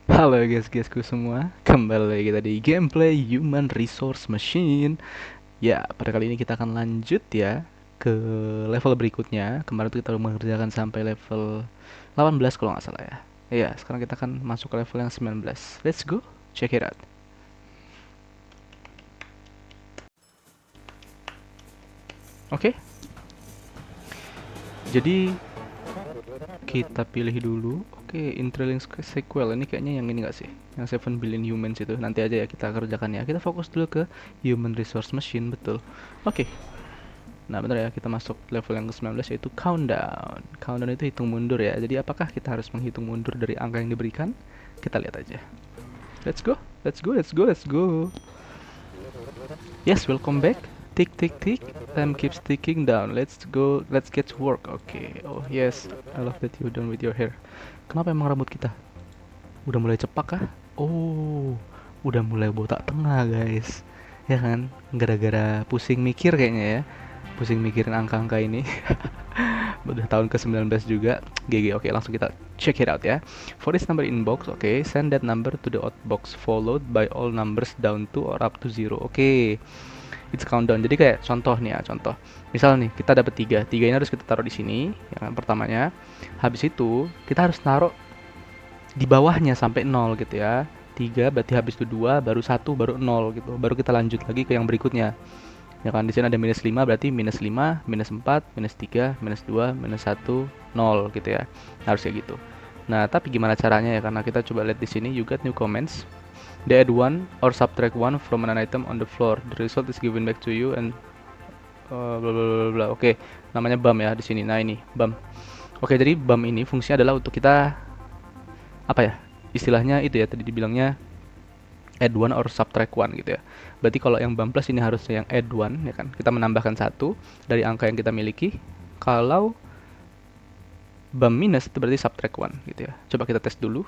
Halo guys-guysku semua, kembali lagi kita di gameplay Human Resource Machine. Ya, pada kali ini kita akan lanjut ya ke level berikutnya. Kemarin tuh kita udah mengerjakan sampai level 18 kalau nggak salah ya. Ya, sekarang kita akan masuk ke level yang 19. Let's go, check it out. Oke, jadi kita pilih dulu. Oke, Interlink Sequel ini kayaknya yang ini nggak sih? Yang 7 Billion Humans itu. Nanti aja ya kita kerjakan ya. Kita fokus dulu ke Human Resource Machine, betul. Oke, nah, bentar ya, kita masuk level yang ke-19 yaitu countdown. Countdown itu hitung mundur ya. Jadi apakah kita harus menghitung mundur dari angka yang diberikan? Kita lihat aja. Let's go. Let's go. Let's go. Let's go. Yes, welcome back. Tick tick tick. Time keeps ticking down. Let's go. Let's get to work. Okay. Oh, yes. I love that you done with your hair. Kenapa emang rambut kita? Udah mulai cepak kah? Oh, udah mulai botak tengah, guys. Ya kan? Gara-gara pusing mikir kayaknya ya. Pusing mikirin angka-angka ini. Udah tahun ke-19 juga. GG. Oke, langsung kita check it out ya. For this number inbox, oke, send that number to the outbox followed by all numbers down to or up to 0. Oke. It's countdown. Jadi kayak contoh nih ya, contoh. Misal nih, kita dapat 3. 3 ini harus kita taruh di sini, ya kan, pertamanya. Habis itu, kita harus taruh di bawahnya sampai 0 gitu ya. 3 berarti habis itu 2, baru 1, baru 0 gitu. Baru kita lanjut lagi ke yang berikutnya. Ya kan, di sini ada minus 5 berarti minus 5, minus 4, minus 3, minus 2, minus 1, 0 gitu ya. Harus kayak gitu. Nah, tapi gimana caranya ya? Karena kita coba lihat di sini, you got new comments. They add 1 or subtract 1 from an item on the floor. The result is given back to you and bla bla bla bla. Oke, namanya bump ya di sini. Nah, ini bump. Oke, jadi bump ini fungsinya adalah untuk kita apa ya? Istilahnya itu ya, tadi dibilangnya add one or subtract one gitu ya. Berarti kalau yang bump plus ini harusnya yang add one ya kan. Kita menambahkan satu dari angka yang kita miliki. Kalau bump minus itu berarti subtract one gitu ya. Coba kita tes dulu.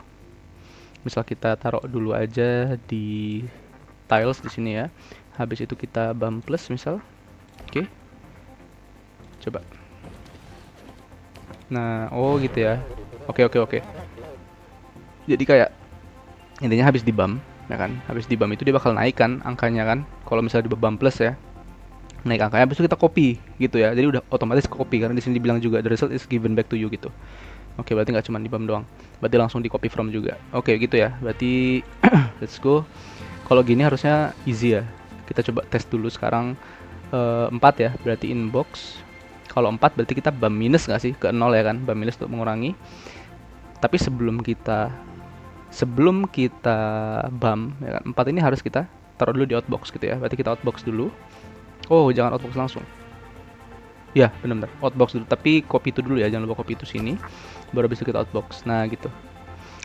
Misal kita taruh dulu aja di tiles di sini ya. Habis itu kita bump plus misal. Oke. Coba. Nah, oh gitu ya. Oke oke oke. Jadi kayak intinya habis di bump ya kan. Habis di bump itu dia bakal naik kan angkanya kan. Kalau misalnya di bump plus ya, naik angkanya, habis itu kita copy gitu ya, jadi udah otomatis copy karena di sini dibilang juga the result is given back to you gitu. Oke, berarti nggak cuma di BAM doang, berarti langsung di copy from juga. Oke gitu ya, berarti let's go. Kalau gini harusnya easy ya. Kita coba tes dulu sekarang. 4 ya berarti inbox. Kalau 4 berarti kita BAM minus nggak sih ke 0 ya kan, BAM minus untuk mengurangi. Tapi sebelum kita BAM ya kan, 4 ini harus kita taruh dulu di outbox gitu ya. Berarti kita outbox dulu. Oh, jangan outbox langsung. Ya, benar-benar outbox dulu. Tapi copy itu dulu ya, jangan lupa copy itu sini. Baru bisa kita outbox. Nah, gitu.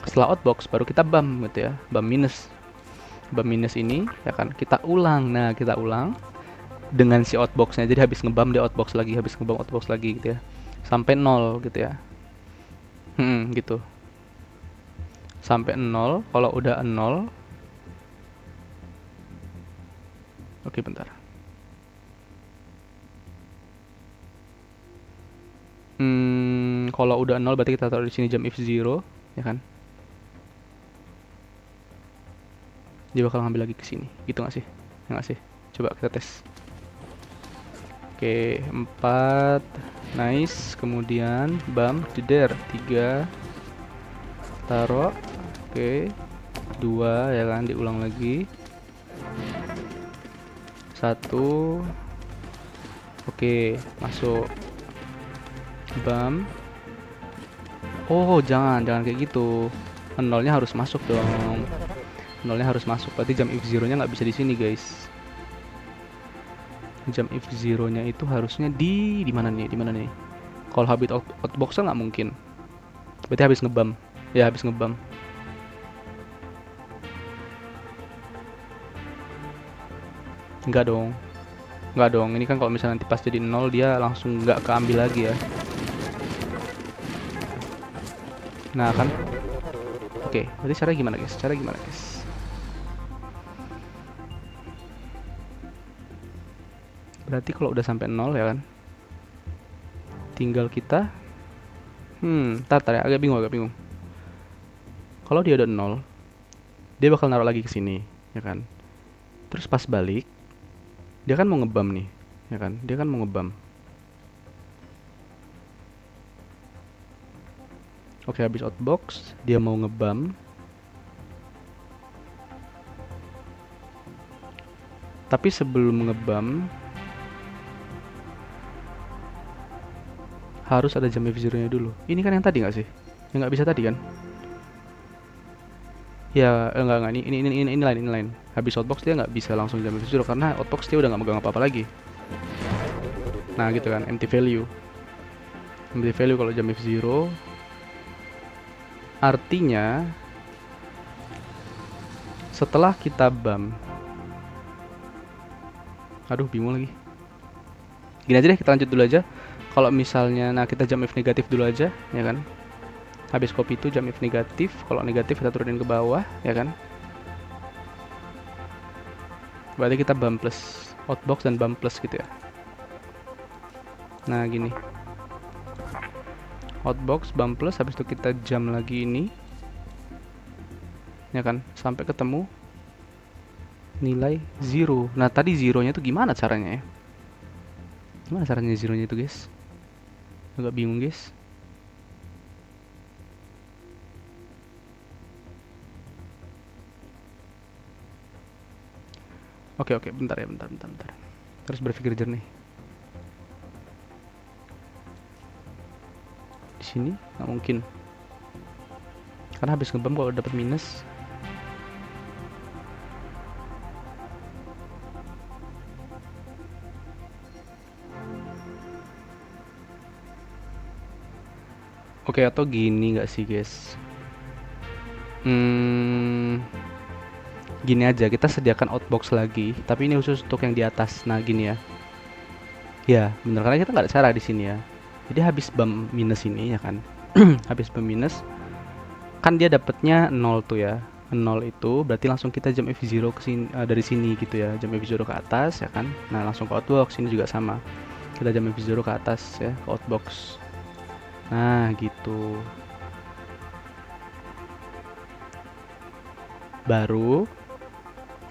Setelah outbox baru kita bump gitu ya. Bump minus. Bump minus ini ya kan kita ulang. Nah, kita ulang dengan si outboxnya. Jadi habis ngebump dia outbox lagi, habis ngebump outbox lagi gitu ya. Sampai 0 gitu ya. Gitu. Sampai 0. Kalau udah 0, oke bentar. Kalau udah 0 berarti kita taruh di sini jump if 0, ya kan? Dia bakal ngambil lagi ke sini. Gitu nggak sih? Ya nggak sih? Coba kita tes. Oke, 4. Nice. Kemudian bam, jeder. 3. Taruh. Oke. 2 ya kan, diulang lagi. 1. Oke, masuk. Bam. Oh, jangan kayak gitu. Nolnya harus masuk dong. Nolnya harus masuk. Berarti jump if zero-nya nggak bisa di sini, guys. Jump if zero-nya itu harusnya di mana nih? Di mana nih? Kalau habis outbox nggak mungkin. Berarti habis ngebam. Ya, habis ngebam. Enggak dong. Enggak dong. Ini kan kalau misalnya nanti pas jadi 0 dia langsung nggak keambil lagi ya. Nah, kan. Oke, berarti cara gimana, guys? Cara gimana, guys? Berarti kalau udah sampai 0 ya kan. Tinggal kita tar ya, agak bingung. Kalau dia udah 0, dia bakal naruh lagi ke sini, ya kan. Terus pas balik, dia kan mau ngebam nih, ya kan. Dia kan mau ngebam. Oke, habis outbox, dia mau ngebam. Tapi sebelum ngebam, harus ada jam F0-nya dulu. Ini kan yang tadi nggak sih? Yang nggak bisa tadi kan? Ya, enggak, ini lain. Habis outbox dia nggak bisa langsung jam F0 karena outbox dia udah nggak megang apa-apa lagi. Nah, gitu kan, empty value. Empty value kalau jam F0 artinya setelah kita bam. Aduh, bingung lagi. Gini aja deh, kita lanjut dulu aja. Kalau misalnya, nah kita jam F negatif dulu aja, ya kan. Habis copy itu jam F negatif, kalau negatif kita turunin ke bawah, ya kan. Berarti kita bam plus outbox dan bam plus gitu ya. Nah gini, outbox bam plus, habis itu kita jam lagi ini, ya kan, sampai ketemu nilai 0. Nah tadi 0-nya itu gimana caranya ya? Gimana caranya 0-nya itu guys? Agak bingung guys. Oke, bentar ya, bentar. Terus berpikir jernih. Di sini nggak mungkin. Karena habis ngebam kalau dapat minus. Oke, atau gini nggak sih guys? Gini aja, kita sediakan outbox lagi, tapi ini khusus untuk yang di atas. Nah gini ya. Ya, bener, karena kita nggak ada cara di sini ya. Jadi habis bam minus ini ya kan. Habis bam minus kan dia dapatnya 0 tuh ya. 0 itu berarti langsung kita jam F0 ke sini, dari sini gitu ya. Jam F0 ke atas ya kan. Nah, langsung ke outbox. Ini juga sama. Kita jam F0 ke atas ya, ke outbox. Nah, gitu. Baru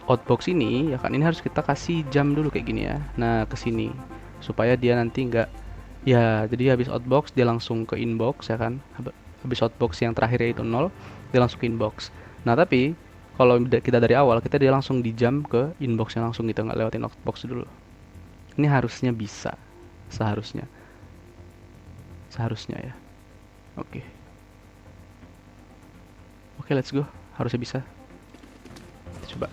outbox ini ya kan, ini harus kita kasih jam dulu kayak gini ya. Nah, ke sini supaya dia nanti nggak, ya jadi habis outbox dia langsung ke inbox ya kan. Habis outbox yang terakhir yaitu 0, dia langsung ke inbox. Nah tapi kalau kita dari awal, kita dia langsung di jam ke inboxnya langsung gitu, nggak lewatin outbox dulu. Ini harusnya bisa, seharusnya ya. Oke, let's go. Harusnya bisa. Kita coba.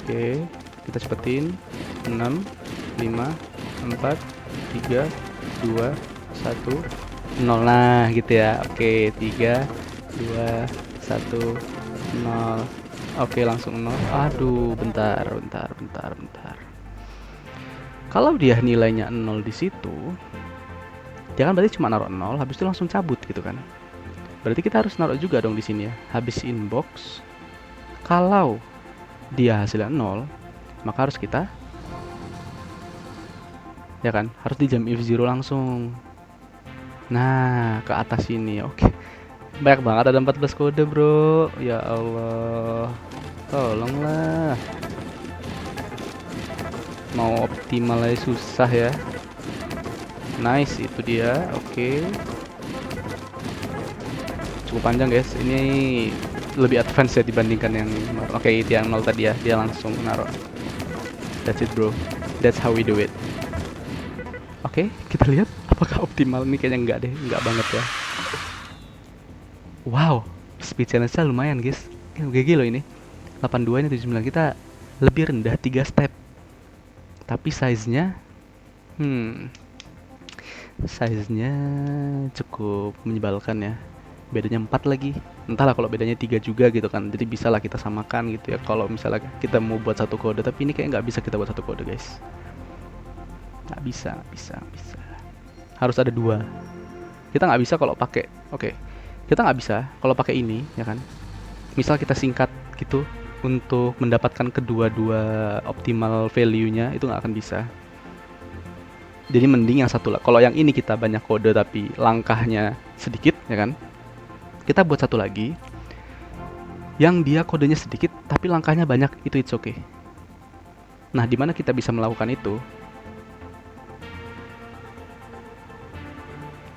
Oke, kita cepetin. 6, 5, 4, 3, 2, 1, 0. Nah gitu ya. Oke, 3, 2, 1, 0. Oke, langsung 0. Aduh, bentar. Kalau dia nilainya 0 di situ, dia kan berarti cuma naruh 0, habis itu langsung cabut gitu kan. Berarti kita harus naruh juga dong di sini ya. Habis inbox, kalau dia hasilnya 0, maka harus kita, ya kan, harus di jam F0 langsung. Nah, ke atas ini. Oke. Banyak banget, ada 14 kode, bro. Ya Allah. Tolonglah. Mau optimal aja susah ya. Nice, itu dia. Oke. Cukup panjang, guys. Ini lebih advance ya dibandingkan yang oke, itu yang 0 tadi ya. Dia langsung naruh. That's it, bro. That's how we do it. Oke, kita lihat apakah optimal. Ini kayaknya enggak deh, enggak banget ya. Wow, speed challenge-nya lumayan guys. GG loh ini. 82 nya 79, kita lebih rendah 3 step. Tapi size-nya size-nya cukup menyebalkan ya. Bedanya 4 lagi. Entahlah kalau bedanya 3 juga gitu kan. Jadi bisa lah kita samakan gitu ya. Kalau misalnya kita mau buat satu kode, tapi ini kayak nggak bisa kita buat satu kode guys. Nggak bisa. Harus ada 2. Kita nggak bisa kalau pakai, kita nggak bisa kalau pakai ini ya kan. Misal kita singkat gitu untuk mendapatkan kedua-dua optimal value-nya, itu nggak akan bisa. Jadi mending yang satu lah. Kalau yang ini kita banyak kode tapi langkahnya sedikit ya kan, kita buat satu lagi. yang dia kodenya sedikit tapi langkahnya banyak, itu it's okay. Nah, di mana kita bisa melakukan itu?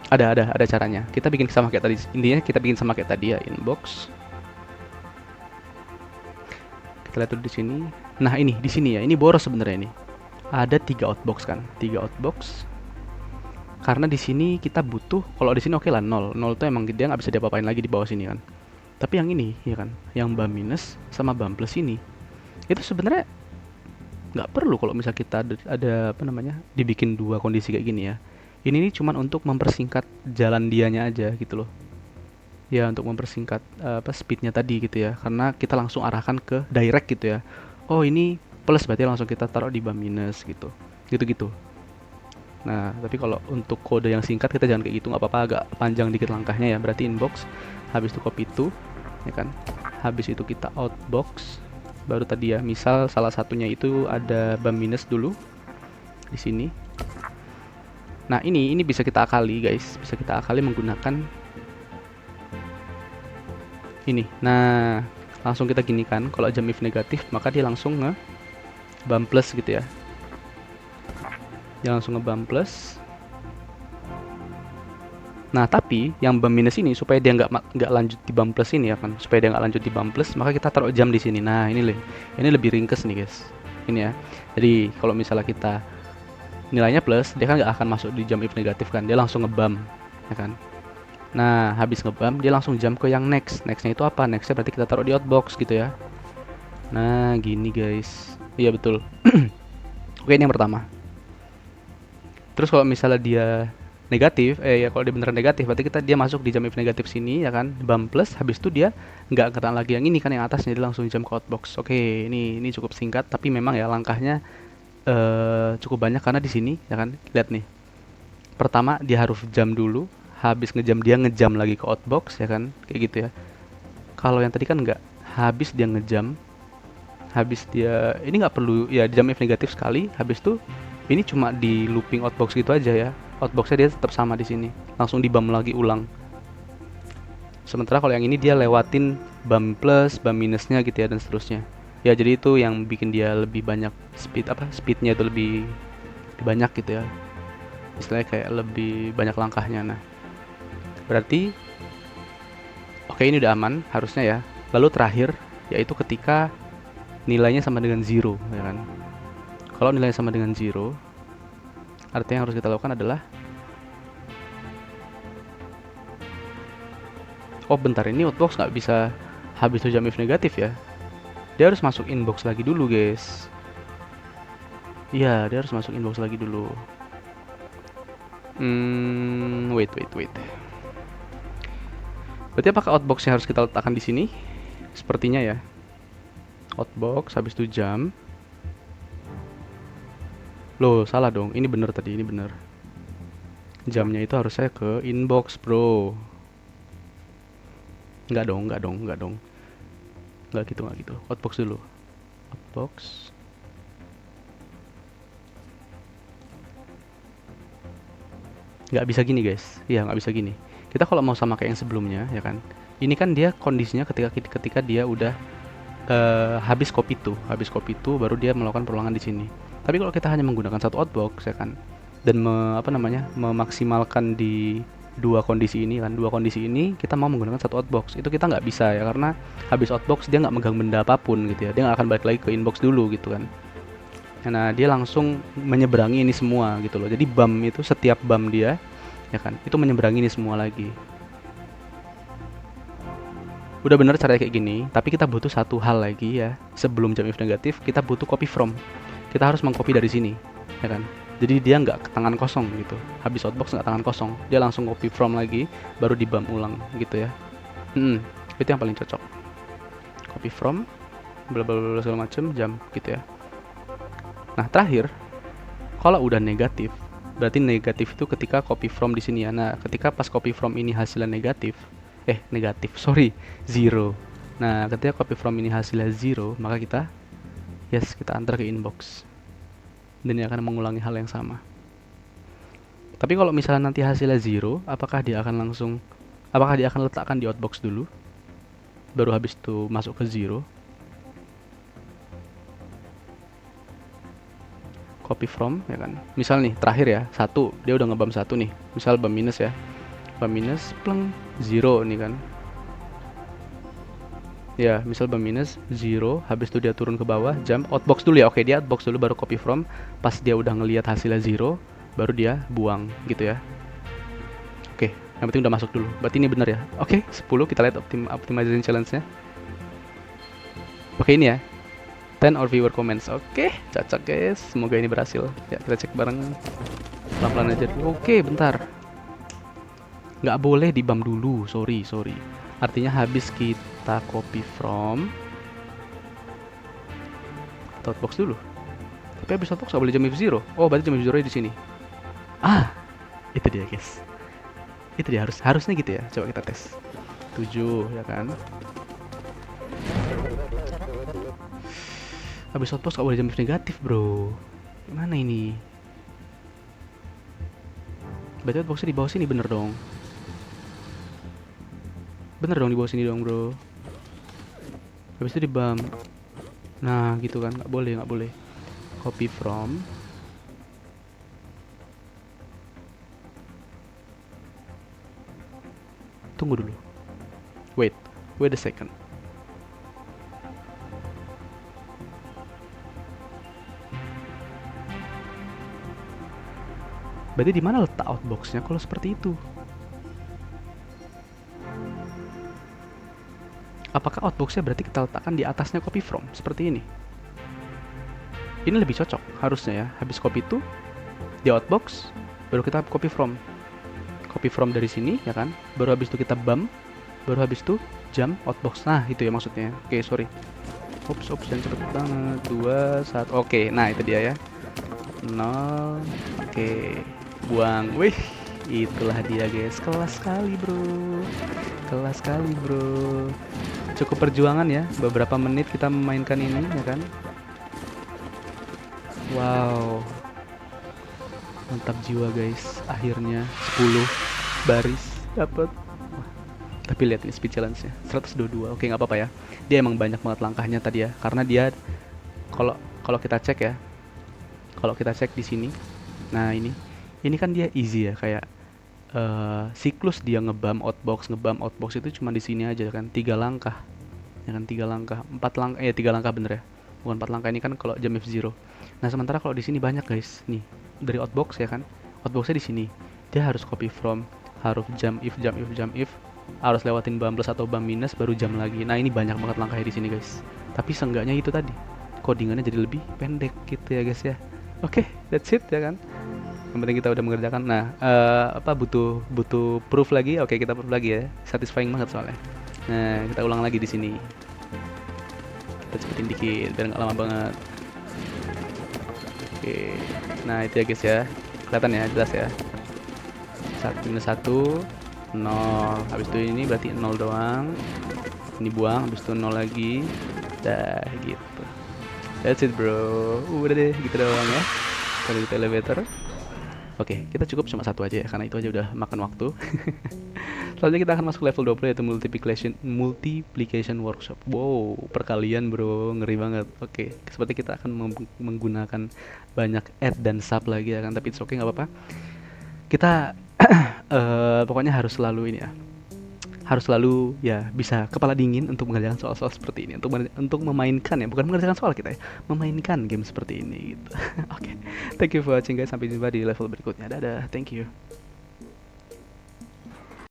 Ada caranya. Kita bikin sama kayak tadi. Intinya kita bikin sama kayak tadi ya, inbox. Kita lihat dulu di sini. Nah, ini di sini ya. Ini boros sebenarnya ini. Ada 3 outbox kan? 3 outbox. Karena di sini kita butuh, kalau di sini oke lah 0. 0 itu emang dia nggak bisa diapa-apain lagi di bawah sini kan. Tapi yang ini ya kan, yang bam minus sama bam plus ini, itu sebenarnya nggak perlu kalau misal kita ada apa namanya, dibikin 2 kondisi kayak gini ya. Ini nih cuman untuk mempersingkat jalan dianya aja gitu loh. Ya untuk mempersingkat apa speednya tadi gitu ya. Karena kita langsung arahkan ke direct gitu ya. Oh ini plus berarti langsung kita taruh di bam minus gitu. Gitu-gitu. Nah, tapi kalau untuk kode yang singkat kita jangan kayak gitu, nggak apa-apa agak panjang dikit langkahnya ya. Berarti inbox, habis itu copy to, ya kan. Habis itu kita outbox. Baru tadi ya, misal salah satunya itu ada bam minus dulu di sini. Nah, ini bisa kita akali, guys. Bisa kita akali menggunakan ini. Nah, langsung kita gini kan, kalau jam if negatif, maka dia langsung nge bam plus gitu ya. Dia langsung nge bam plus. Nah, tapi yang bam minus ini supaya dia nggak lanjut di bam plus ini ya kan, supaya dia nggak lanjut di bam plus, maka kita taruh jam di sini. Nah, ini lebih ringkes nih guys. Ini ya. Jadi kalau misalnya kita nilainya plus, dia kan nggak akan masuk di jam if negatif kan, dia langsung ngebam, ya kan. Nah, habis ngebam, dia langsung jump ke yang next. Nextnya itu apa? Nextnya berarti kita taruh di outbox gitu ya. Nah, gini guys. Iya betul. Oke, ini yang pertama. Terus kalau misalnya dia negatif, ya kalau dia beneran negatif, berarti dia masuk di jam if negatif sini ya kan, bam plus, habis itu dia nggak kena lagi yang ini kan, yang atasnya, dia langsung jump ke outbox. Oke, ini cukup singkat, tapi memang ya langkahnya cukup banyak karena di sini ya kan, lihat nih. Pertama dia harus jam dulu, habis ngejam dia ngejam lagi ke outbox ya kan, kayak gitu ya. Kalau yang tadi kan nggak, habis dia ngejam, habis dia ini nggak perlu ya jam if negatif sekali, habis itu ini cuma di looping outbox gitu aja ya. Outboxnya dia tetap sama di sini, langsung di bam lagi ulang. Sementara kalau yang ini dia lewatin bam plus, bam minusnya gitu ya, dan seterusnya. Ya jadi itu yang bikin dia lebih banyak speednya itu lebih banyak gitu ya. Istilahnya kayak lebih banyak langkahnya. Nah, berarti oke, ini udah aman harusnya ya. Lalu terakhir yaitu ketika nilainya sama dengan 0 ya kan. Kalau nilainya sama dengan 0, artinya yang harus kita lakukan adalah, oh bentar, ini outbox nggak bisa habis itu jam if negatif ya. Dia harus masuk inbox lagi dulu guys. Iya, dia harus masuk inbox lagi dulu. Wait. Berarti apakah outboxnya harus kita letakkan di sini? Sepertinya ya. Outbox, habis itu jam. Loh, salah dong. Ini bener tadi, ini bener. Jamnya itu harusnya ke inbox, bro. Enggak dong. Enggak gitu. Outbox dulu. Outbox. Nggak bisa gini guys. Iya, nggak bisa gini. Kita kalau mau sama kayak yang sebelumnya, ya kan. Ini kan dia kondisinya ketika dia udah habis copy to baru dia melakukan perulangan di sini. Tapi kalau kita hanya menggunakan satu outbox ya kan, dan memaksimalkan di dua kondisi ini kita mau menggunakan satu outbox, itu kita nggak bisa ya, karena habis outbox dia nggak megang benda apapun gitu ya, dia nggak akan balik lagi ke inbox dulu gitu kan. Nah, dia langsung menyeberangi ini semua gitu loh. Jadi bam itu, setiap bam dia ya kan, itu menyeberangi ini semua lagi. Udah bener caranya kayak gini, tapi kita butuh satu hal lagi ya. Sebelum jam if negatif, kita butuh copy from. Kita harus mengcopy dari sini, ya kan? Jadi dia nggak tangan kosong gitu. Habis outbox nggak tangan kosong, dia langsung copy from lagi, baru di bam ulang gitu ya. Itu yang paling cocok. Copy from, bla bla bla segala macem, jam gitu ya. Nah terakhir, kalau udah negatif, berarti negatif itu ketika copy from di sini ya. Nah ketika pas copy from ini hasilnya negatif, 0. Nah, ketika copy from ini hasilnya 0, maka kita antar ke inbox. Dan dia akan mengulangi hal yang sama. Tapi kalau misalnya nanti hasilnya 0, apakah dia akan letakkan di outbox dulu? baru habis itu masuk ke zero. Copy from, ya kan. Misal nih terakhir ya, 1, dia udah ngebam 1 nih. Misal bam minus ya. Bam minus pleng 0 nih kan. Ya, misal bam minus 0, habis itu dia turun ke bawah, jump outbox dulu ya. Oke, dia outbox dulu baru copy from. Pas dia udah ngelihat hasilnya 0, baru dia buang gitu ya. Oke, yang penting udah masuk dulu. Berarti ini benar ya. Oke, 10 kita lihat optimization challenge-nya. Oke, ini ya. 10 or viewer comments. Oke, cocok guys. Semoga ini berhasil. Ya, kita cek bareng. Pelan-pelan aja dulu. Oke, bentar. Nggak boleh di bam dulu. Sorry. Artinya habis kita copy from, kita outbox dulu. Tapi habis outbox nggak boleh jump if zero. Oh, berarti jump if zero di sini. Itu dia guys. Itu dia harusnya gitu ya. Coba kita tes. 7 ya kan. Habis outbox nggak boleh jump if negatif bro. Gimana ini? Berarti outboxnya di bawah sini bener dong. Bener dong di bawah sini dong bro. Habis itu di bam. Nah gitu kan, nggak boleh. Copy from. Tunggu dulu. Wait a second. Berarti di mana letak outboxnya kalau seperti itu? Apakah outboxnya berarti kita letakkan di atasnya copy from seperti ini? Ini lebih cocok harusnya ya. Habis copy itu di outbox, baru kita copy from. Copy from dari sini ya kan. Baru habis itu kita bump, baru habis itu jump outbox. Nah itu ya maksudnya. Oke, sorry. Ops jangan cepet banget. 2, 1. Oke, nah itu dia ya. 0. Oke, buang. Wih, itulah dia guys. Kelas sekali bro. Cukup perjuangan ya, beberapa menit kita memainkan ini ya kan. Wow, mantap jiwa guys. Akhirnya 10 baris dapat. Tapi lihat ini speed challenge-nya 122. Oke, nggak apa-apa ya. Dia emang banyak banget langkahnya tadi ya, karena dia kalau kita cek ya, kalau kita cek di sini. Nah ini kan dia easy ya, kayak siklus dia ngebam outbox itu cuma di sini aja kan, 3 langkah ya kan, 3 langkah 4 langkah 3 langkah bener ya, bukan 4 langkah. Ini kan kalau jump F0. Nah sementara kalau di sini banyak guys, nih dari outbox ya kan, outboxnya di sini dia harus copy from, harus jump if, harus lewatin bam plus atau bam minus baru jump lagi. Nah ini banyak banget langkahnya di sini guys, tapi seenggaknya itu tadi codingannya jadi lebih pendek gitu ya guys ya. Oke, that's it ya kan. Yang penting kita udah mengerjakan. Nah, butuh proof lagi. Oke, kita proof lagi ya. Satisfying banget soalnya. Nah, kita ulang lagi di sini. Kita cepetin dikit biar nggak lama banget. Oke. Nah, itu ya guys ya. Kelihatan ya, jelas ya. 1 -1 0. Habis itu ini berarti 0 doang. Ini buang, habis itu 0 lagi. Dah gitu. That's it bro. Udah deh, gitu doang ya. Kalau di elevator. Oke, kita cukup cuma 1 aja ya, karena itu aja udah makan waktu. Selanjutnya kita akan masuk level 20 yaitu multiplication workshop. Wow, perkalian bro, ngeri banget. Oke, seperti kita akan menggunakan banyak add dan sub lagi ya kan, tapi it's okay, nggak apa-apa. Kita pokoknya harus selalu ini ya, harus selalu ya bisa kepala dingin untuk mengerjakan soal-soal seperti ini, untuk memainkan ya, bukan mengerjakan soal kita ya, memainkan game seperti ini gitu. Oke, thank you for watching guys, sampai jumpa di level berikutnya. Dadah, thank you.